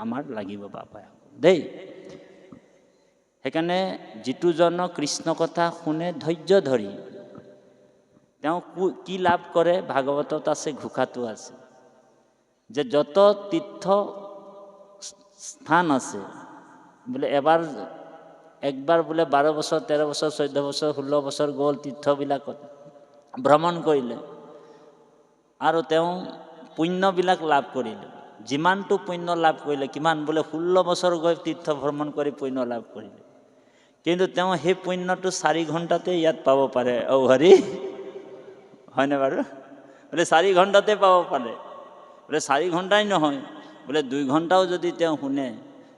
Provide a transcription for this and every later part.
আমাৰ লাগিব বাপাই দেই। সেইকাৰণে যিটোজন কৃষ্ণ কথা শুনে ধৈৰ্য ধৰি তেওঁ কি লাভ কৰে ভাগৱতত আছে, ঘোষাটো আছে যে যত তীৰ্থ স্থান আছে বোলে একবাৰ বোলে 12 বছৰ 13 বছৰ 14 বছৰ 16 বছৰ গ'ল তীৰ্থবিলাকত ভ্ৰমণ কৰিলে আৰু তেওঁ পুণ্যবিলাক লাভ কৰিলে। যিমানটো পুণ্য লাভ কৰিলে, কিমান বোলে 16 বছৰ গৈ তীৰ্থ ভ্ৰমণ কৰি পুণ্য লাভ কৰিলে, কিন্তু তেওঁ সেই পুণ্যটো 4 ঘণ্টাতে ইয়াত পাব পাৰে। হৰি হয়নে বাৰু? বোলে 4 ঘণ্টাতে পাব পাৰে। বোলে 4 ঘণ্টাই নহয়, বোলে 2 ঘণ্টাও যদি তেওঁ শুনে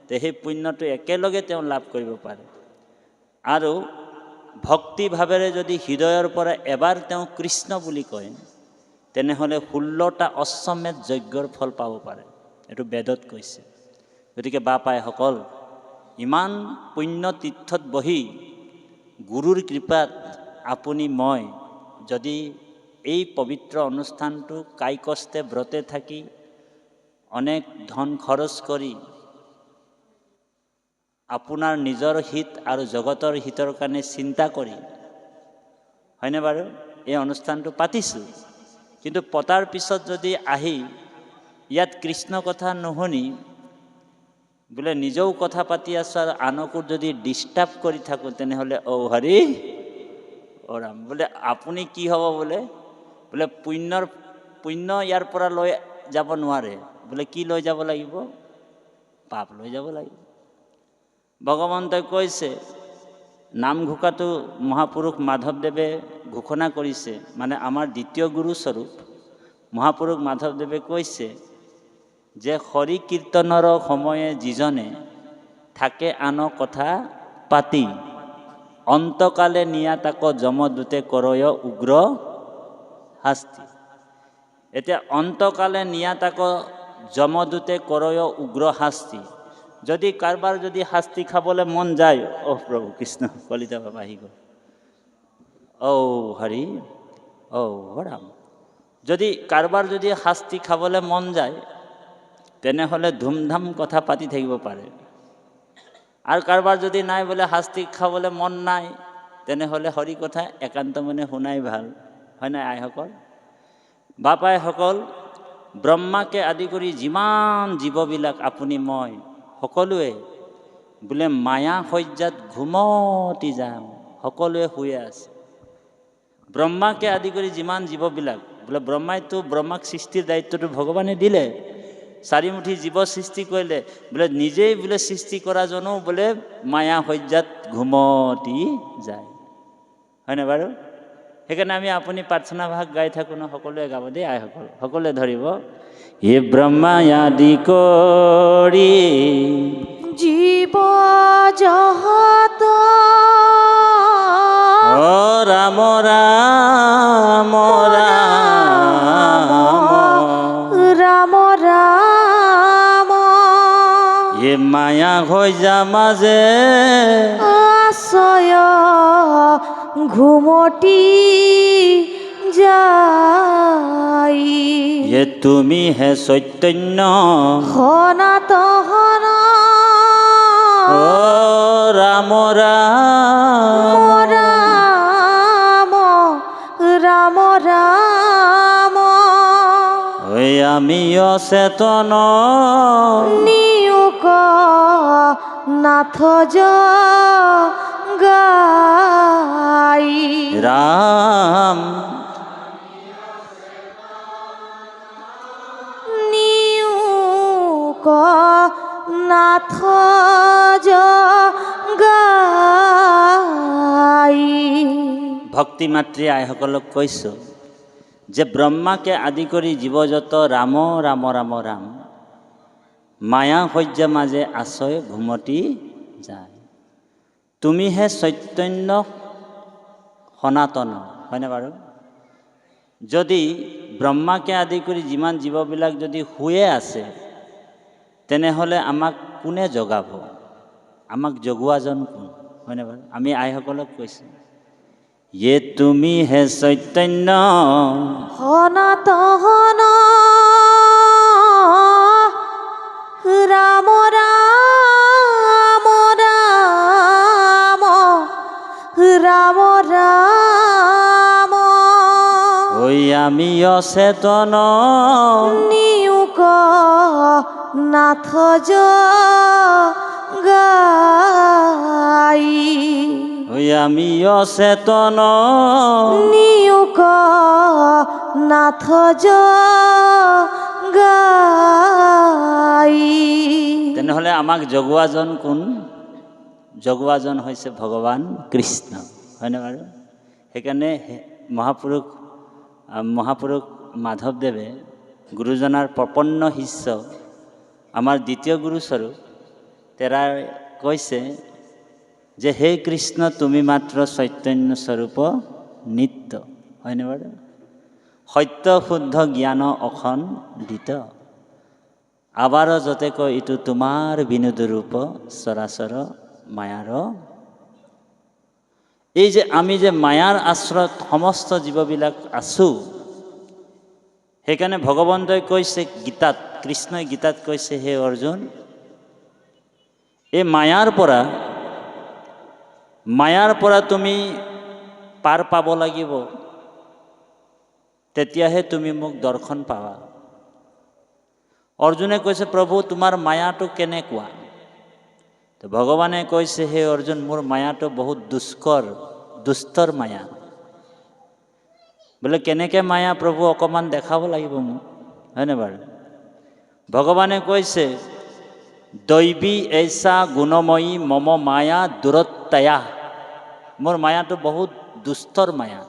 তে সেই পুণ্যটো একেলগে তেওঁ লাভ কৰিব পাৰে। আৰু ভক্তি ভাৱেৰে যদি হৃদয়ৰ পৰা এবাৰ তেওঁ কৃষ্ণ বুলি কয় তেনেহ'লে 16টা অশ্বমেধ যজ্ঞৰ ফল পাব পাৰে। এইটো বেদত কৈছে। গতিকে বাপাইসকল, ইমান পুণ্য তীৰ্থত বহি গুৰুৰ কৃপাত আপুনি মই যদি এই পবিত্ৰ অনুষ্ঠানটো কায়কষ্টে ব্ৰতে থাকি অনেক ধন খৰচ কৰি আপোনাৰ নিজৰ হিত আৰু জগতৰ হিতৰ কাৰণে চিন্তা কৰি, হয়নে বাৰু, এই অনুষ্ঠানটো পাতিছোঁ, কিন্তু পতাৰ পিছত যদি আহি ইয়াত কৃষ্ণ কথা নুশুনি বোলে নিজেও কথা পাতি আছোঁ আৰু আনকো যদি ডিষ্টাৰ্ব কৰি থাকোঁ তেনেহ'লে হৰি ৰাম, বোলে আপুনি কি হ'ব বোলে পুণ্য ইয়াৰ পৰা লৈ যাব নোৱাৰে, বোলে কি লৈ যাব লাগিব? পাপ লৈ যাব লাগিব। ভগৱন্তই কৈছে, নামঘোষাটো মহাপুৰুষ মাধৱদেৱে ঘোষণা কৰিছে, মানে আমাৰ দ্বিতীয় গুৰুস্বৰূপ মহাপুৰুষ মাধৱদেৱে কৈছে যে হৰি কীৰ্তনৰ সময়ে যিজনে থাকে আন কথা পাতি, অন্তকালে নিয়া তাক যমদূতে কৰয় উগ্ৰ শাস্তি। এতিয়া অন্তকালে নিয়া তাক যমদূতে কৰয় উগ্ৰ শাস্তি। যদি কাৰোবাৰ যদি শাস্তি খাবলৈ মন যায়, প্ৰভু কৃষ্ণ কলিতা বাবা আহি গ'ল, হৰি ৰাম, যদি কাৰোবাৰ যদি শাস্তি খাবলৈ মন যায় তেনেহ'লে ধুমধাম কথা পাতি থাকিব পাৰে। আৰু কাৰোবাৰ যদি নাই বোলে শাস্তি খাবলৈ মন নাই, তেনেহ'লে হৰি কথা একান্ত মনে শুনাই ভাল, হয় নাই আইসকল? বাপাইসকল, ব্ৰহ্মাকে আদি কৰি যিমান জীৱবিলাক আপুনি মই সকলোৱে বোলে মায়া শয্যাত ঘুমতি যাম, সকলোৱে শুয়ে আছে। ব্ৰহ্মাকে আদি কৰি যিমান জীৱবিলাক বোলে ব্ৰহ্মাক সৃষ্টিৰ দায়িত্বটো ভগৱানে দিলে, 4 মুঠি জীৱ সৃষ্টি কৰিলে, বোলে নিজেই বোলে সৃষ্টি কৰাজনো বোলে মায়া শয্যাত ঘুমতি যায়, হয়নে বাৰু? সেইকাৰণে আমি আপুনি প্ৰাৰ্থনা ভাগ গাই থাকোঁ ন, সকলোৱে গাব দেই আইসকল, সকলোৱে ধৰিব। হে ব্ৰহ্মাই আদি কৰি জীৱ জগত ৰাম ৰাম ৰাম ৰাম ৰাম, হে মায়া শয্যা মাজে আশ্ৰয় ঘুমতি যাই, হে তুমি হে চৈতন্য সনাতন ৰাম ৰাম ৰাম ৰাম ৰাম, আমি অচেতন নিয়োগ নাথ গাই, ৰাম নিয়োগ নাথ গাই। ভক্তি মাতৃ আইসকলক কৈছোঁ যে ব্ৰহ্মাকে আদি কৰি জীৱজত ৰাম ৰাম ৰাম ৰাম, মায়া শয্যা মাজে আশ্ৰয় ঘুমতি যায়। তুমিহে চৈতন্য সনাতন, হয়নে বাৰু? যদি ব্ৰহ্মাকে আদি কৰি যিমান জীৱবিলাক যদি শুয়ে আছে তেনেহ'লে আমাক কোনে জগাব? আমাক জগোৱাজন কোন, হয়নে বাৰু? আমি আইসকলক কৈছোঁ, য়ে তুমি হে চৈতন্য সনাতন রাম রাম রাম রাম রাম ওই আমি অচেতন নিউক নাথ গাই ওই আমি অচেতন নিউক নাথ গাই। তেনেহ'লে আমাক জগোৱাজন কোন? জগোৱাজন হৈছে ভগৱান কৃষ্ণ, হয়নে বাৰু? সেইকাৰণে মহাপুৰুষ মাধৱদেৱে গুৰুজনাৰ প্ৰপন্ন শিষ্য আমাৰ দ্বিতীয় গুৰুস্বৰূপ তেৰাই কৈছে যে হে কৃষ্ণ তুমি মাত্ৰ চৈতন্য স্বৰূপ নিত্য, হয়নে বাৰু? সত্য শুদ্ধ জ্ঞান অখণ্ডিত আবাৰ যতে কয় ইটো তোমাৰ বিনোদ ৰূপ চৰাচৰ মায়াৰ। এই যে আমি যে মায়াৰ আশ্ৰয়ত সমস্ত জীৱবিলাক আছোঁ, সেইকাৰণে ভগৱন্তই কৈছে গীতাত, কৃষ্ণই গীতাত কৈছে হে অৰ্জুন, এই মায়াৰ পৰা তুমি পাৰ পাব লাগিব, তেতিয়াহে তুমি মোক দৰ্শন পাবা। অৰ্জুনে কৈছে প্ৰভু তোমাৰ মায়াটো কেনেকুৱা? তো ভগৱানে কৈছে হে অৰ্জুন মোৰ মায়াটো বহুত দুষ্টৰ মায়া। বোলে কেনেকৈ মায়া প্ৰভু অকণমান দেখাব লাগিব মোক, হয়নে বাৰু? ভগৱানে কৈছে দৈৱী এইচা গুণময়ী মম মায়া দূৰত্বয়া, মোৰ মায়াটো বহুত দুষ্টৰ মায়া।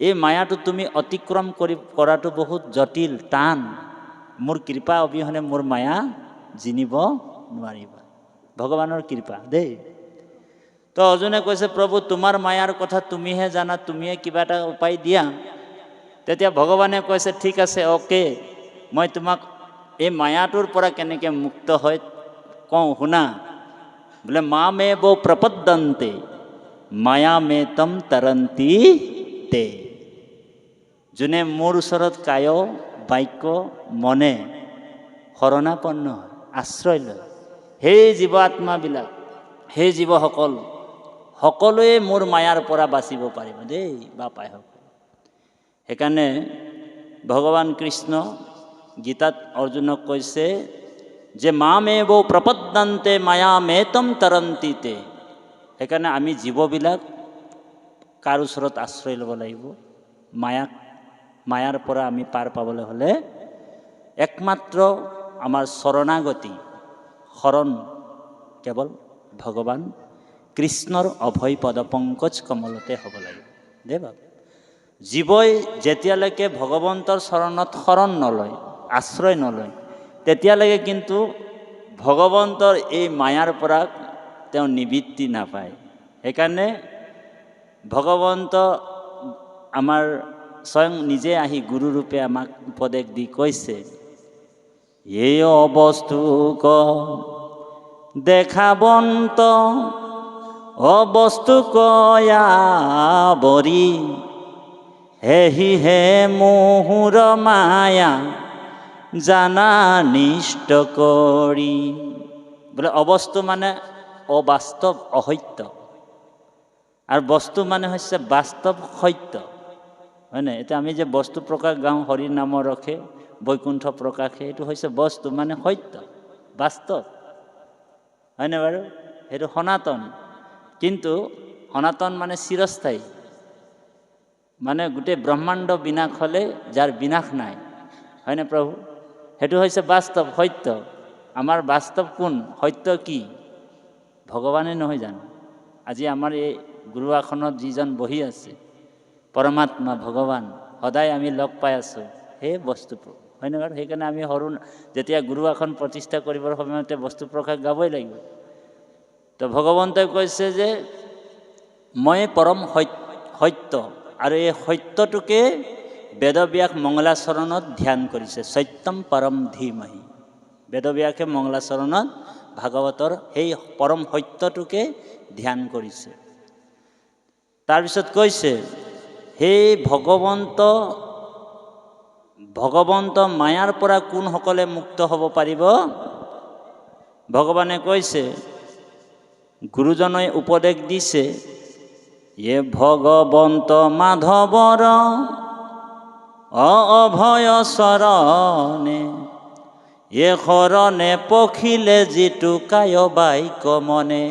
এই মায়াটো তুমি অতিক্ৰম কৰাটো বহুত জটিল টান। মোৰ কৃপা অবিহনে মোৰ মায়া জিনিব নোৱাৰিবা, ভগৱানৰ কৃপা দেই। তো অৰ্জুনে কৈছে প্ৰভু তোমাৰ মায়াৰ কথা তুমিহে জানা, তুমিয়ে কিবা এটা উপায় দিয়া। তেতিয়া ভগৱানে কৈছে ঠিক আছে অ'কে, মই তোমাক এই মায়াটোৰ পৰা কেনেকৈ মুক্ত হয় কওঁ শুনা। বোলে মা মে বো প্ৰপদ্যন্তে মায়া মে তম তৰন্তি তে, যোনে মোৰ ওচৰত কায় বাক্য মনে শৰণাপন্ন হয়, আশ্ৰয় লয়, সেই জীৱ আত্মাবিলাক, সেই জীৱসকল সকলোৱে মোৰ মায়াৰ পৰা বাচিব পাৰিব দেই বাপাইসকল। সেইকাৰণে ভগৱান কৃষ্ণ গীতাত অৰ্জুনক কৈছে যে মা মে বো প্ৰপদ্যন্তে মায়া মে তম তৰন্তি তে। সেইকাৰণে আমি জীৱবিলাক কাৰ ওচৰত আশ্ৰয় ল'ব লাগিব? মায়াৰ পৰা আমি পাৰ পাবলৈ হ'লে একমাত্ৰ আমাৰ শৰণ কেৱল ভগৱান কৃষ্ণৰ অভয় পদ পংকজ কমলতে হ'ব লাগিব দেই বাবু। জীৱই যেতিয়ালৈকে ভগৱন্তৰ চৰণত শৰণ নলয়, আশ্ৰয় নলয়, তেতিয়ালৈকে কিন্তু ভগৱন্তৰ এই মায়াৰ পৰা তেওঁ নিবৃত্তি নাপায়। সেইকাৰণে ভগৱন্ত আমাৰ স্বয়ং নিজে আহি গুৰুৰূপে আমাক উপদেশ দি কৈছে এই অবস্তুক দেখাবন্ত অবস্তুক আৱৰি হেহি হে মোহুৰ মায়া জানা নিষ্ট কৰি। বোলে অবস্তু মানে অবাস্তৱ অসত্য, আৰু বস্তু মানে হৈছে বাস্তৱ সত্য, হয় নাই? এতিয়া আমি যে বস্তু প্ৰকাশ গাওঁ হৰি নামৰ ৰখে বৈকুণ্ঠ প্ৰকাশে, এইটো হৈছে বস্তু মানে সত্য বাস্তৱ, হয়নে বাৰু? সেইটো সনাতন, কিন্তু সনাতন মানে চিৰস্থায়ী, মানে গোটেই ব্ৰহ্মাণ্ড বিনাশ হ'লে যাৰ বিনাশ নাই, হয়নে প্ৰভু? সেইটো হৈছে বাস্তৱ সত্য। আমাৰ বাস্তৱ কোন? সত্য কি? ভগৱানে নহয় জানো? আজি আমাৰ এই গুৰু আসনত যিজন বহি আছে পৰমাত্মা ভগৱান, সদায় আমি লগ পাই আছোঁ সেই বস্তু, হয়নে বাৰু? সেইকাৰণে আমি যেতিয়া গুৰু আসন প্ৰতিষ্ঠা কৰিবৰ সময়তে বস্তু প্ৰকাশ গাবই লাগিব। তো ভগৱন্তই কৈছে যে মই পৰম সত্য, আৰু এই সত্যটোকে বেদব্যাস মংগলাচৰণত ধ্যান কৰিছে, সত্যম পৰম ধীমহি। বেদব্যাসে মংগলাচৰণত ভাগৱতৰ সেই পৰম সত্যটোকে ধ্যান কৰিছে। তাৰপিছত কৈছে সেই ভগৱন্ত মায়াৰ পৰা কোনসকলে মুক্ত হ'ব পাৰিব? ভগৱানে কৈছে, গুৰুজনে উপদেশ দিছে, এ ভগৱন্ত মাধৱৰ অভয় চৰণে, এ শৰণে পখিলে যিটো কায় বাক্য মনে,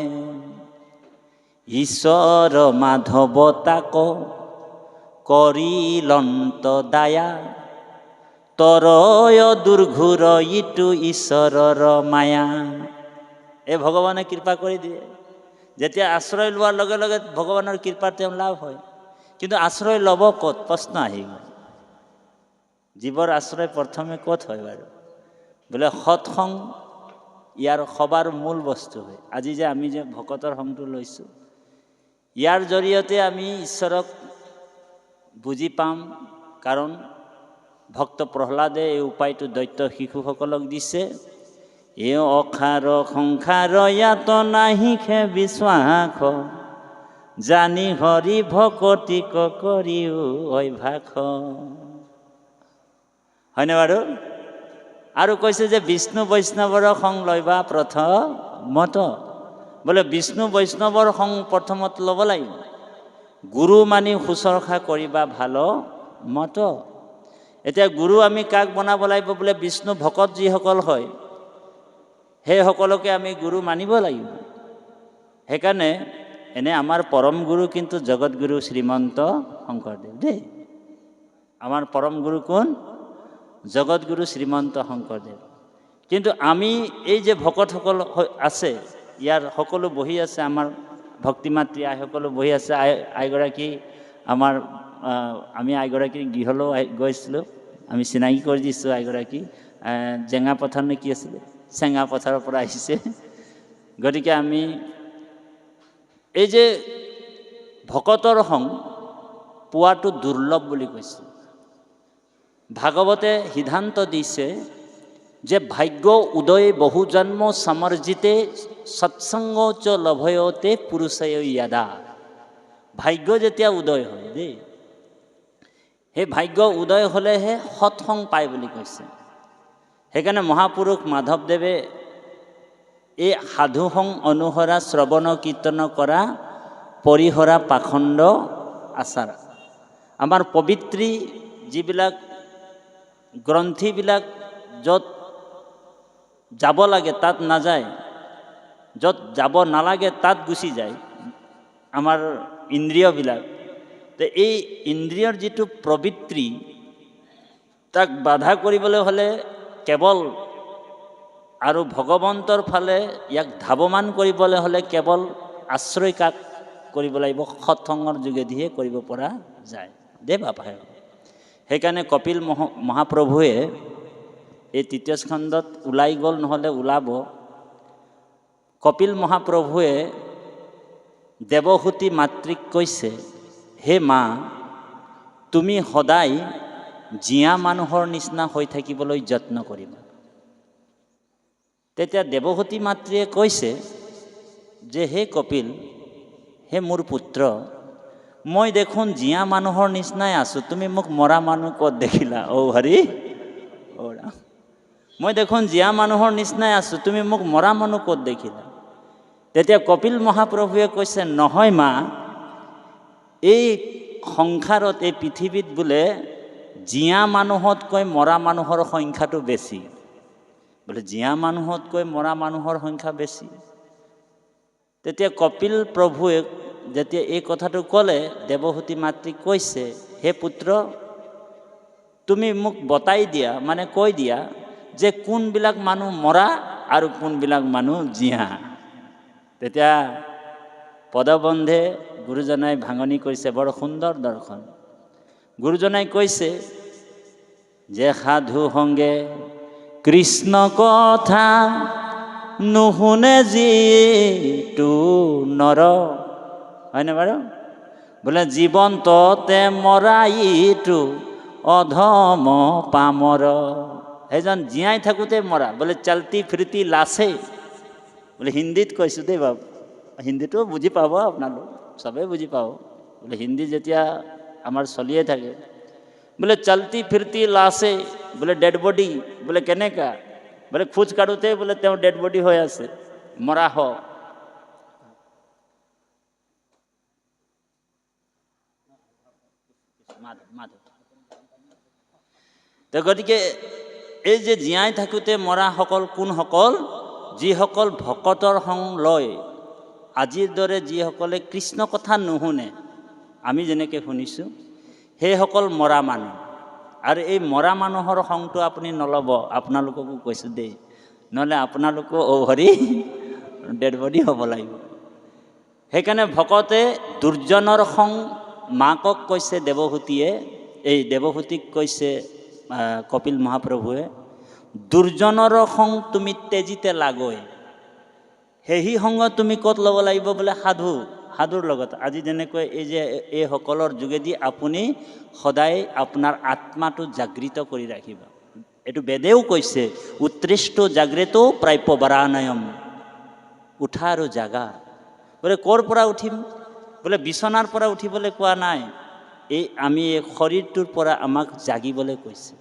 ঈশ্বৰ মাধৱ তাক কৰিলন্ত দায়া, তৰয় দুৰ্ঘুৰ ইটো ঈশ্বৰৰ মায়া। এই ভগৱানে কৃপা কৰি দিয়ে। যেতিয়া আশ্ৰয় লোৱাৰ লগে লগে ভগৱানৰ কৃপাৰ তেওঁ লাভ হয়। কিন্তু আশ্ৰয় ল'ব ক'ত? প্ৰশ্ন আহিব। জীৱৰ আশ্ৰয় প্ৰথমে ক'ত হয় বাৰু? বোলে সৎসং ইয়াৰ সবাৰ মূল বস্তু হয়। আজি যে আমি যে ভকতৰ সংটো লৈছোঁ, ইয়াৰ জৰিয়তে আমি ঈশ্বৰক বুজি পাম। কাৰণ ভক্ত প্ৰহ্লাদে এই উপায়টো দৈত্য শিশুসকলক দিছে। এ অখাৰ সংসাৰ ইয়াত নাহিখে বিশ্বাস, জানি হৰি ভকতি কৰিও অভ্যাস। হয়নে বাৰু? আৰু কৈছে যে বিষ্ণু বৈষ্ণৱৰ সং লবা প্ৰথমত। বোলে বিষ্ণু বৈষ্ণৱৰ সং প্ৰথমত ল'ব লাগিব। গুৰু মানি শুশ্ৰূষা কৰিবা ভাল মত। এতিয়া গুৰু আমি কাক বনাব লাগিব? বোলে বিষ্ণু ভকত যিসকল হয়, সেইসকলকে আমি গুৰু মানিব লাগিব। সেইকাৰণে এনে আমাৰ পৰম গুৰু কিন্তু জগতগুৰু শ্ৰীমন্ত শংকৰদেৱ দেই। আমাৰ পৰম গুৰু কোন? জগতগুৰু শ্ৰীমন্ত শংকৰদেৱ। কিন্তু আমি এই যে ভকতসকল আছে, ইয়াৰ সকলো বহি আছে, আমাৰ ভক্তিমাতৃ আইসকলো বহি আছে। আইগৰাকী আমাৰ আমি আইগৰাকীৰ গৃহলৈও গৈছিলোঁ, আমি চিনাকি কৰি দিছোঁ। আইগৰাকী জেঙা পথাৰ নে কি আছিলে, চেঙা পথাৰৰ পৰা আহিছে। গতিকে আমি এই যে ভকতৰ সং পোৱাটো দুৰ্লভ বুলি কৈছোঁ। ভাগৱতে সিদ্ধান্ত দিছে যে ভাগ্য উদয় বহু জন্ম সমৰ্জিতে সৎসংগ চ লভয়তে পুৰুষয় য়াদা। ভাগ্য যেতিয়া উদয় হয় দেই, সেই ভাগ্য উদয় হ'লেহে সৎসং পায় বুলি কৈছে। সেইকাৰণে মহাপুৰুষ মাধৱদেৱে এই সাধুসং অনুসৰা শ্ৰৱণ কীৰ্তন কৰা পৰিহৰা পাখণ্ড আচাৰ। আমাৰ পবিত্ৰী যিবিলাক গ্ৰন্থিবিলাক য'ত যাব লাগে তাত নাযায়, য'ত যাব নালাগে তাত গুচি যায় আমাৰ ইন্দ্ৰিয়বিলাক। তো এই ইন্দ্ৰিয়ৰ যিটো প্ৰবৃত্তি, তাক বাধা কৰিবলৈ হ'লে কেৱল আৰু ভগৱন্তৰ ফালে ইয়াক ধাৱমান কৰিবলৈ হ'লে কেৱল আশ্ৰয় কাক কৰিব লাগিব? সৎসংগৰ যোগেদিহে কৰিব পৰা যায় দেই বাপাই। সেইকাৰণে কপিল মহাপ্ৰভুৱে এই তৃতীয় স্কন্ধত ওলাই গ'ল, নহ'লে ওলাব। কপিল মহাপ্ৰভুৱে দেৱহূতি মাতৃক কৈছে, হে মা, তুমি সদায় জীয়া মানুহৰ নিচিনা হৈ থাকিবলৈ যত্ন কৰিবা। তেতিয়া দেৱহূতি মাতৃয়ে কৈছে যে হে কপিল, হে মোৰ পুত্ৰ, মই দেখোন জীয়া মানুহৰ নিচিনাই আছোঁ, তুমি মোক মৰা মানুহ ক'ত দেখিলা? অ হৰি অ ৰাম, মই দেখোন জীয়া মানুহৰ নিচিনাই আছোঁ, তুমি মোক মৰা মানুহ ক'ত দেখিলা? তেতিয়া কপিল মহাপ্ৰভুৱে কৈছে, নহয় মা, এই সংসাৰত এই পৃথিৱীত বোলে জীয়া মানুহতকৈ মৰা মানুহৰ সংখ্যাটো বেছি। বোলে জীয়া মানুহতকৈ মৰা মানুহৰ সংখ্যা বেছি। তেতিয়া কপিল প্ৰভুৱে যেতিয়া এই কথাটো ক'লে, দেৱহূতি মাতৃক কৈছে, হে পুত্ৰ, তুমি মোক বতাই দিয়া, মানে কৈ দিয়া যে কোনবিলাক মানুহ মৰা আৰু কোনবিলাক মানুহ জীয়া। তেতিয়া পদবন্ধে গুৰুজনাই ভাঙনি কৰিছে, বৰ সুন্দৰ দৰ্শন। গুৰুজনাই কৈছে যে সাধু সংগে কৃষ্ণ কথা নুশুনে যিটো নৰ, হয়নে বাৰু? বোলে জীৱন্ততে মৰা ইটো অধম পামৰ। সেইজন জীয়াই থাকোঁতে মৰা, বোলে চলতি ফিৰতি লাছে। বোলে হিন্দীত কৈছোঁ দেই বাবু, হিন্দীটো বুজি পাব আপোনালোক, চবেই বুজি পাব। বোলে হিন্দী যেতিয়া আমাৰ চলিয়ে থাকে, বোলে চলতি ফিৰতি লাছে, বোলে ডেড বডি, বোলে কেনেকা? বোলে খোজ কাঢ়োতে বোলে তেওঁ ডেড বডি হৈ আছে, মৰা হ। তো গতিকে এই যে জীয়াই থাকোঁতে মৰাসকল কোনসকল? যিসকল ভকতৰ সং লয়, আজিৰ দৰে যিসকলে কৃষ্ণ কথা নুশুনে, আমি যেনেকৈ শুনিছোঁ, সেইসকল মৰা মানুহ। আৰু এই মৰা মানুহৰ সংটো আপুনি নল'ব, আপোনালোককো কৈছোঁ দেই, নহ'লে আপোনালোকো হৰি ডেড বডি হ'ব লাগিব। সেইকাৰণে ভকতে দুৰ্জনৰ সং, মাকক কৈছে দেৱহূতিয়ে, এই দেৱহূতিক কৈছে কপিল মহাপ্ৰভুৱে, দুৰ্জনৰ সং তুমি তেজিতে লাগৈ, সেই সংগ তুমি ক'ত ল'ব লাগিব বোলে? সাধুৰ লগত। আজি যেনেকৈ এই যে এইসকলৰ যোগেদি আপুনি সদায় আপোনাৰ আত্মাটো জাগৃত কৰি ৰাখিব। এইটো বেদেও কৈছে, উৎকৃষ্ট জাগ্ৰত প্ৰাপ্য বাৰাণয়ম, উঠা আৰু জাগা। বোলে ক'ৰ পৰা উঠিম? বোলে বিচনাৰ পৰা উঠিবলৈ কোৱা নাই, আমি এই শৰীৰটোৰ পৰা আমাক জাগিবলৈ কৈছে।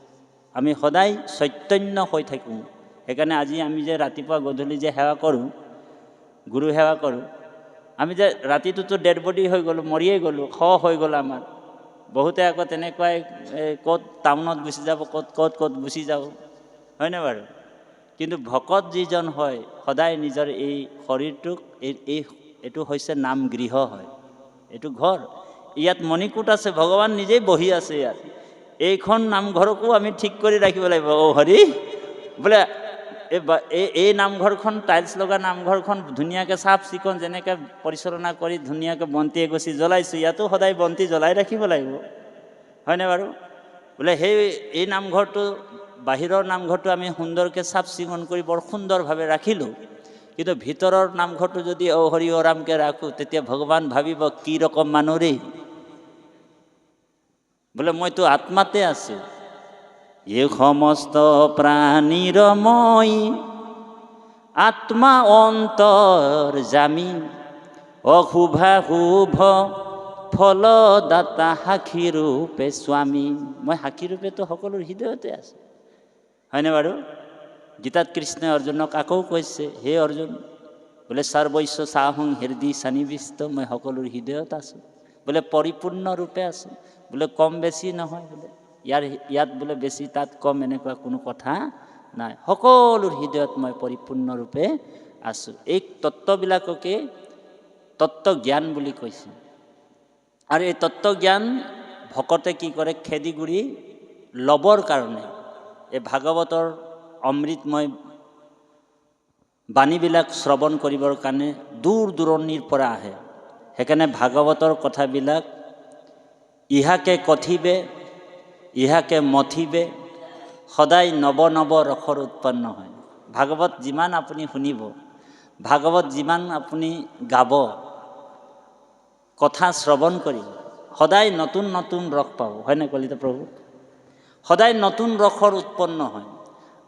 আমি সদায় চৈতন্য হৈ থাকোঁ। সেইকাৰণে আজি আমি যে ৰাতিপুৱা গধূলি যে সেৱা কৰোঁ, গুৰু সেৱা কৰোঁ, আমি যে ৰাতিটোতো ডেড বডি হৈ গ'লোঁ, মৰিয়েই গ'লোঁ, হৈ গ'ল আমাৰ। বহুতে আকৌ তেনেকুৱাই ক'ত টাউনত গুচি যাব, ক'ত গুচি যাব, হয়নে বাৰু? কিন্তু ভকত যিজন হয়, সদায় নিজৰ এই শৰীৰটোক, এইটো হৈছে নাম গৃহ হয়, এইটো ঘৰ। ইয়াত মণিকূট আছে, ভগৱান নিজেই বহি আছে ইয়াত। এইখন নামঘৰকো আমি ঠিক কৰি ৰাখিব লাগিব। হৰি বোলে এই নামঘৰখন, টাইলছ লগা নামঘৰখন ধুনীয়াকৈ চাফ চিকুণ যেনেকৈ পৰিচালনা কৰি ধুনীয়াকৈ বন্তি এগছি জ্বলাইছোঁ, ইয়াতো সদায় বন্তি জ্বলাই ৰাখিব লাগিব, হয়নে বাৰু? বোলে এই নামঘৰটো, বাহিৰৰ নামঘৰটো আমি সুন্দৰকৈ চাফ চিকুণ কৰি বৰ সুন্দৰভাৱে ৰাখিলোঁ, কিন্তু ভিতৰৰ নামঘৰটো যদি হৰি ৰামকৈ ৰাখোঁ, তেতিয়া ভগৱান ভাবিব কি ৰকম মানুহ ৰে, বোলে মইতো আত্মাতে আছোঁ। এই সমস্ত প্ৰাণীৰ মই আত্মা অন্তৰ জামি, অশুভাশুভ ফলদাতা সাক্ষীৰূপে স্বামী। মই সাক্ষীৰূপেতো সকলোৰ হৃদয়তে আছোঁ, হয়নে বাৰু? গীতাত কৃষ্ণই অৰ্জুনক আকৌ কৈছে, হে অৰ্জুন, বোলে সৰ্বস্ব চাহং হৃদয় সন্নিবিষ্ট, মই সকলোৰ হৃদয়ত আছোঁ, বোলে পৰিপূৰ্ণ ৰূপে আছোঁ, বোলে কম বেছি নহয়, বোলে ইয়াত বোলে বেছি তাত কম, এনেকুৱা কোনো কথা নাই, সকলোৰ হৃদয়ত মই পৰিপূৰ্ণৰূপে আছোঁ। এই তত্ত্ববিলাককে তত্ত্বজ্ঞান বুলি কৈছে। আৰু এই তত্ত্বজ্ঞান ভকতে কি কৰে? খেদি গুৰি ল'বৰ কাৰণে এই ভাগৱতৰ অমৃতময় বাণীবিলাক শ্ৰৱণ কৰিবৰ কাৰণে দূৰ দূৰণিৰ পৰা আহে। সেইকাৰণে ভাগৱতৰ কথাবিলাক ইহাকে কথিবে, ইহাকে মথিবে, সদায় নৱ নৱ ৰসৰ উৎপন্ন হয়। ভাগৱত যিমান আপুনি শুনিব, ভাগৱত যিমান আপুনি গাব, কথা শ্ৰৱণ কৰিব, সদায় নতুন নতুন ৰস পাব, হয়নে কলিতা প্ৰভু? সদায় নতুন ৰসৰ উৎপন্ন হয়।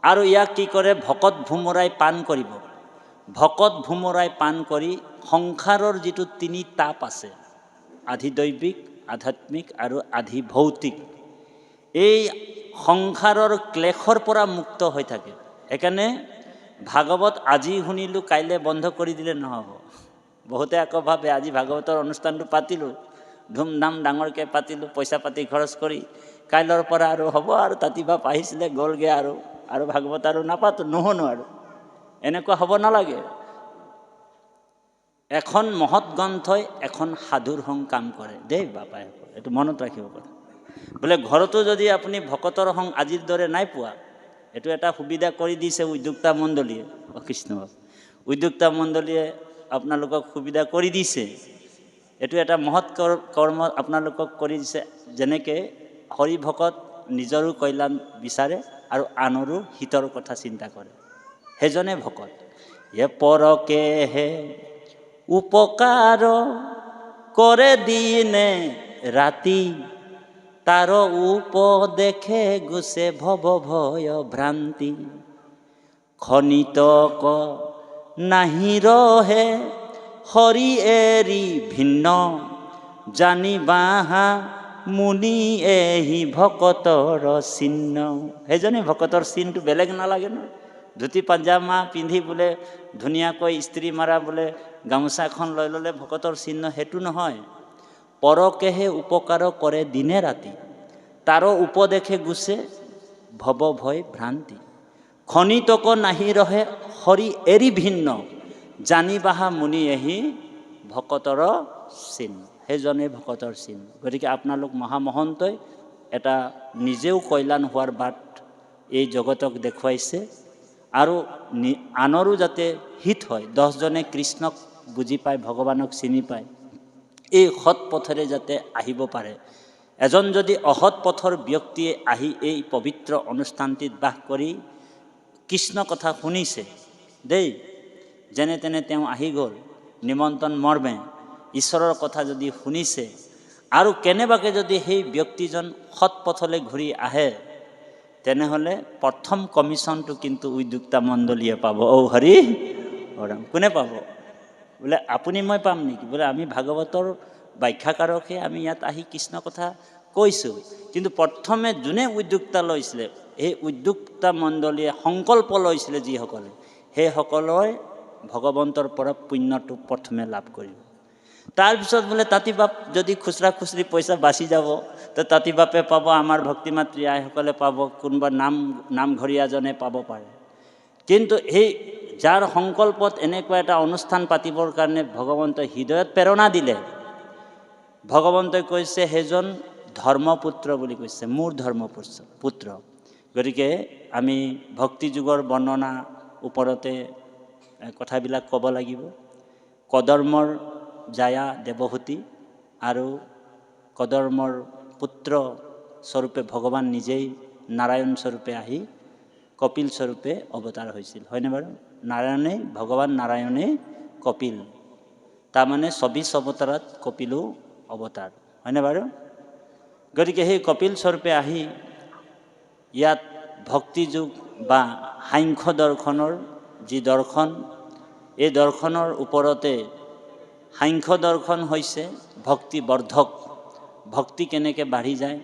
আৰু ইয়াক কি কৰে? ভকত ভোমোৰাই পাণ কৰিব। ভকত ভোমোৰাই পাণ কৰি সংসাৰৰ যিটো তিনি তাপ আছে, আধিদৈৱিক, আধ্যাত্মিক আৰু আধিভৌতিক, এই সংসাৰৰ ক্লেশৰ পৰা মুক্ত হৈ থাকে। সেইকাৰণে ভাগৱত আজি শুনিলোঁ, কাইলৈ বন্ধ কৰি দিলে নহ'ব। বহুতে আকৌ ভাবে আজি ভাগৱতৰ অনুষ্ঠানটো পাতিলোঁ, ধুমধাম ডাঙৰকৈ পাতিলোঁ, পইচা পাতি খৰচ কৰি, কাইলৈৰ পৰা আৰু হ'ব আৰু তাতিবাপ আহিছিলে গ'লগৈ, আৰু ভাগৱত আৰু নাপাতো, নুশুনো আৰু, এনেকুৱা হ'ব নালাগে। এখন মহৎ গ্ৰন্থই এখন সাধুৰ সং কাম কৰে দেই বাপাই, এইটো মনত ৰাখিব পাৰে। বোলে ঘৰতো যদি আপুনি ভকতৰ সং আজিৰ দৰে নাই পোৱা, এইটো এটা সুবিধা কৰি দিছে উদ্যোক্তা মণ্ডলীয়ে, কৃষ্ণ উদ্যোক্তা মণ্ডলীয়ে আপোনালোকক সুবিধা কৰি দিছে। এইটো এটা মহৎ কৰ্ম আপোনালোকক কৰি দিছে। যেনেকৈ হৰি ভকত নিজৰো কল্যাণ বিচাৰে আৰু আনৰো হিতৰ কথা চিন্তা কৰে, সেইজনে ভকত। এ পৰকেহে উপকাৰ কৰে দিনে ৰাতি, তাৰ উপদেশে গুছে ভৱ ভয় ভ্ৰান্তি, খনিতক নাহি ৰহে হৰি এৰি ভিন্ন, জানিবাহা মুনি এহি ভকতৰ চিহ্ন। সেইজনে ভকতৰ চিহ্নটো বেলেগ নালাগে ন, ধুতি পাঞ্জামা পিন্ধি বোলে ধুনীয়াকৈ ইস্ত্ৰি মাৰা বোলে গামোচাখন লৈ ল'লে ভকতৰ চিহ্ন, সেইটো নহয়। পৰকেহে উপকাৰ কৰে দিনে ৰাতি, তাৰো উপদেশে গুচে ভৱ ভয় ভ্ৰান্তি। খনিতক নাহি ৰহে হৰি এৰি ভিন্ন, জানিবাহা মুনি এহি ভকতৰ চিহ্ন। সেইজনেই ভকতৰ চিহ্ন। গতিকে আপোনালোক মহামহন্তই এটা নিজেও কল্যাণ হোৱাৰ বাট এই জগতক দেখুৱাইছে, আৰু আনৰো যাতে হিত হয়, 10জনে কৃষ্ণক বুজি পায়, ভগৱানক চিনি পায়, এই সৎ পথেৰে যাতে আহিব পাৰে। এজন যদি অসৎ পথৰ ব্যক্তিয়ে আহি এই পবিত্ৰ অনুষ্ঠানটিত বাস কৰি কৃষ্ণ কথা শুনিছে দেই, যেনে তেনে তেওঁ আহি গ'ল নিমন্ত্ৰণ মৰ্মে, ঈশ্বৰৰ কথা যদি শুনিছে, আৰু কেনেবাকৈ যদি সেই ব্যক্তিজন সৎ পথলৈ ঘূৰি আহে, তেনেহ'লে প্ৰথম কমিশ্যনটো কিন্তু উদ্যোক্তা মণ্ডলীয়ে পাব। হৰি ৰাম। কোনে পাব? বোলে আপুনি মই পাম নেকি? বোলে আমি ভাগৱতৰ ব্যাখ্যাকাৰকহে আমি ইয়াত আহি কৃষ্ণ কথা কৈছোঁ, কিন্তু প্ৰথমে যোনে উদ্যোক্তা লৈছিলে, এই উদ্যোক্তা মণ্ডলীয়ে সংকল্প লৈছিলে যিসকলে, সেইসকলে ভগৱন্তৰ পৰা পুণ্যটো প্ৰথমে লাভ কৰিব। তাৰপিছত বোলে তাঁতি বাপ যদি খুচৰা খুচৰি পইচা বাচি যাব, তো তাঁতি বাপে পাব, আমাৰ ভক্তি মাতৃ আইসকলে পাব, কোনোবা নামঘৰীয়াজনে পাব পাৰে। কিন্তু সেই যাৰ সংকল্পত এনেকুৱা এটা অনুষ্ঠান পাতিবৰ কাৰণে ভগৱন্তই হৃদয়ত প্ৰেৰণা দিলে, ভগৱন্তই কৈছে সেইজন ধৰ্মপুত্ৰ বুলি কৈছে, মোৰ ধৰ্মপুত্ৰ। গতিকে আমি ভক্তি যুগৰ বৰ্ণনা ওপৰতে কথাবিলাক ক'ব লাগিব। কদৰ্মৰ জায়া দেৱহূতি, আৰু কদৰ্মৰ পুত্ৰ স্বৰূপে ভগৱান নিজেই নাৰায়ণ স্বৰূপে আহি কপিল স্বৰূপে অৱতাৰ হৈছিল, হয়নে বাৰু? নাৰায়ণে, ভগৱান নাৰায়ণে কপিল, তাৰমানে 24 অৱতাৰত কপিলো অৱতাৰ, হয়নে বাৰু? গতিকে সেই কপিল স্বৰূপে আহি ইয়াত ভক্তি যুগ বা সাংখ্য দৰ্শনৰ যি দৰ্শন, এই দৰ্শনৰ ওপৰতে সাংখ্য দৰ্শন হৈছে ভক্তি বৰ্ধক। ভক্তি কেনেকৈ বাঢ়ি যায়,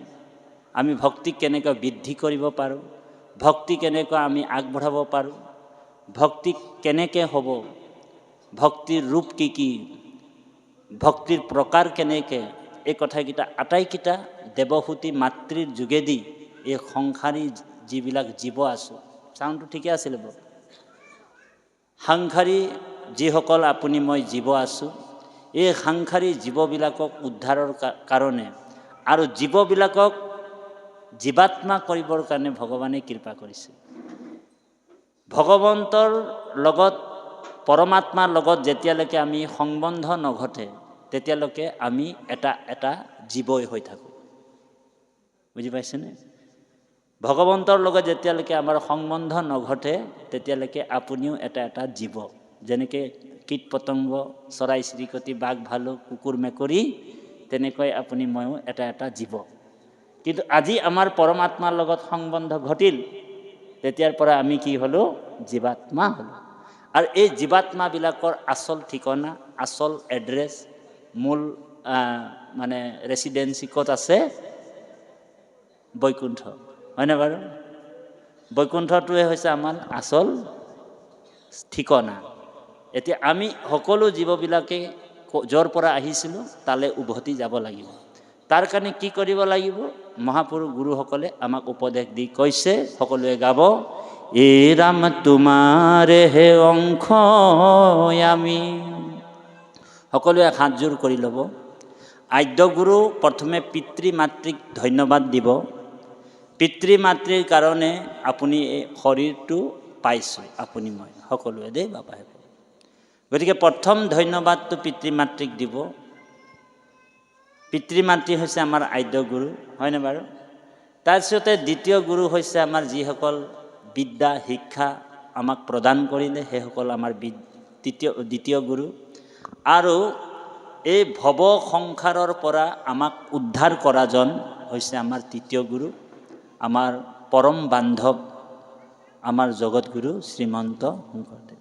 আমি ভক্তিক কেনেকৈ বৃদ্ধি কৰিব পাৰোঁ, ভক্তি কেনেকৈ আমি আগবঢ়াব পাৰোঁ, ভক্তি কেনেকৈ হ'ব, ভক্তিৰ ৰূপ কি কি, ভক্তিৰ প্ৰকাৰ কেনেকৈ, এই কথাকেইটা আটাইকেইটা দেৱহূতি মাতৃৰ যোগেদি এই সংসাৰী যিবিলাক জীৱ আছোঁ, চাউণ্ডটো ঠিকে আছিলে বাৰু, সাংসাৰী যিসকল আপুনি মই জীৱ আছোঁ, এই সাংসাৰী জীৱবিলাকক উদ্ধাৰৰ কাৰণে আৰু জীৱবিলাকক জীৱাত্মা কৰিবৰ কাৰণে ভগৱানে কৃপা কৰিছে। ভগৱন্তৰ লগত, পৰমাত্মাৰ লগত যেতিয়ালৈকে আমি সংবন্ধ নঘটে, তেতিয়ালৈকে আমি এটা জীৱই হৈ থাকোঁ। বুজি পাইছেনে? ভগৱন্তৰ লগত যেতিয়ালৈকে আমাৰ সম্বন্ধ নঘটে, তেতিয়ালৈকে আপুনিও এটা জীৱ। যেনেকৈ কীট পতংগ, চৰাই চিৰিকটি, বাঘ ভালুক, কুকুৰ মেকুৰী, তেনেকৈ আপুনি ময়ো এটা জীৱ। কিন্তু আজি আমাৰ পৰমাত্মাৰ লগত সম্বন্ধ ঘটিল, তেতিয়াৰ পৰা আমি কি হ'লোঁ? জীৱাত্মা হ'লোঁ। আৰু এই জীৱাত্মাবিলাকৰ আচল ঠিকনা, আচল এড্ৰেছ, মূল মানে ৰেচিডেঞ্চি ক'ত আছে? বৈকুণ্ঠ, হয়নে বাৰু? বৈকুণ্ঠটোৱে হৈছে আমাৰ আচল ঠিকনা। এতিয়া আমি সকলো জীৱবিলাকে য'ৰ পৰা আহিছিলোঁ তালৈ উভতি যাব লাগিব। তাৰ কাৰণে কি কৰিব লাগিব? মহাপুৰুষ গুৰুসকলে আমাক উপদেশ দি কৈছে, সকলোৱে গাব, এ ৰাম তোমাৰ হে অংশ আমি। সকলোৱে হাতযোৰ কৰি ল'ব। আদ্য গুৰু প্ৰথমে পিতৃ মাতৃক ধন্যবাদ দিব। পিতৃ মাতৃৰ কাৰণে আপুনি এই শৰীৰটো পাইছোঁ, আপুনি মই সকলোৱে দেই বাপাই। গতিকে প্ৰথম ধন্যবাদটো পিতৃ মাতৃক দিব। পিতৃ মাতৃ হৈছে আমাৰ আদ্য গুৰু, হয়নে বাৰু? তাৰপিছতে দ্বিতীয় গুৰু হৈছে আমাৰ যিসকল বিদ্যা শিক্ষা আমাক প্ৰদান কৰিলে, সেইসকল আমাৰ দ্বিতীয় গুৰু। আৰু এই ভৱ সংসাৰৰ পৰা আমাক উদ্ধাৰ কৰাজন হৈছে আমাৰ তৃতীয় গুৰু, আমাৰ পৰম বান্ধৱ, আমাৰ জগতগুৰু শ্ৰীমন্ত শংকৰদেৱ।